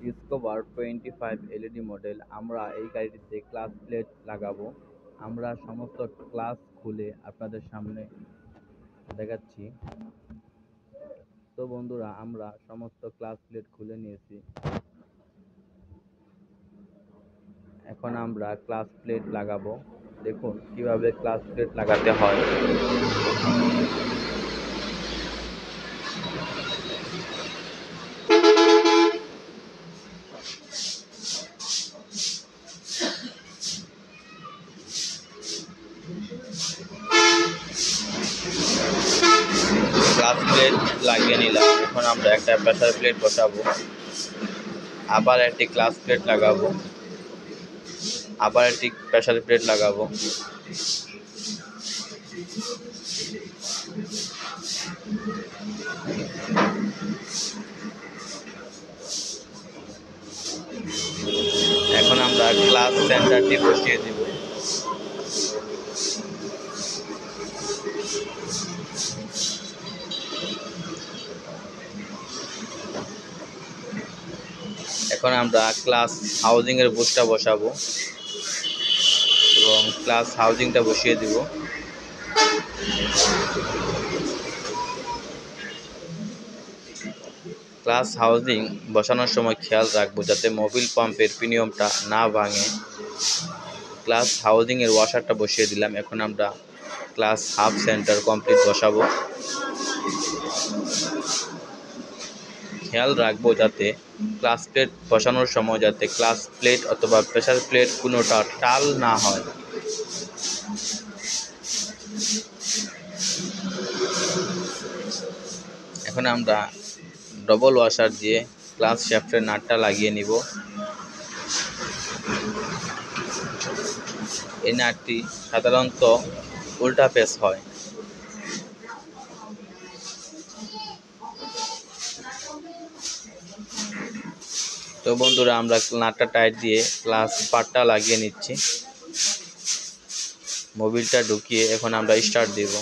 Discover 25 LED model. আমরা এই গাড়িটিতে class plate লাগাবো। আমরা সমস্ত ক্লাস খুলে আপনাদের সামনে দেখাচ্ছি। তো বন্ধুরা, আমরা সমস্ত ক্লাস প্লেট খুলে নিয়েছি। এখন আমরা ক্লাস প্লেট লাগাবো। দেখুন কিভাবে ক্লাস প্লেট লাগাতে হয়। ক্লাস প্লেট লাগিয়ে নিলাম। এখন আমরা একটা প্রেসার প্লেট বসাবো, আবার একটি ক্লাস প্লেট লাগাবো, আবার একটি প্রেসার প্লেট লাগাবো। এখন আমরা ক্লাস সেন্টারটি বসিয়ে দিব। এখন আমরা ক্লাস হাউজিং এর বুশটা বসাবো এবং ক্লাস হাউজিংটা বসিয়ে দিব। ক্লাস হাউজিং বসানোর সময় খেয়াল রাখবো যাতে মোবিল পাম্পের পিনিয়মটা না ভাঙে। ক্লাস হাউজিং এর ওয়াশারটা বসিয়ে দিলাম। এখন আমরা ক্লাস হাফ সেন্টার কমপ্লিট বসাবো। খেয়াল রাখবো যাতে ক্লাস প্লেট বসানোর সময় যাতে ক্লাস প্লেট অথবা প্রেসার প্লেট কোনোটা টাল না হয়। এখন আমরা ডবল ওয়াশার দিয়ে ক্লাস শ্যাফটের নাটটা লাগিয়ে নিব। এই নাটটি সাধারণত উল্টা পেঁচ হয়। তো বন্ধুরা, আমরা নাটটা টাইট দিয়ে ক্লাস পার্টটা লাগিয়ে নিচ্ছি। মোবিলটা ঢুকিয়ে এখন আমরা স্টার্ট দিব।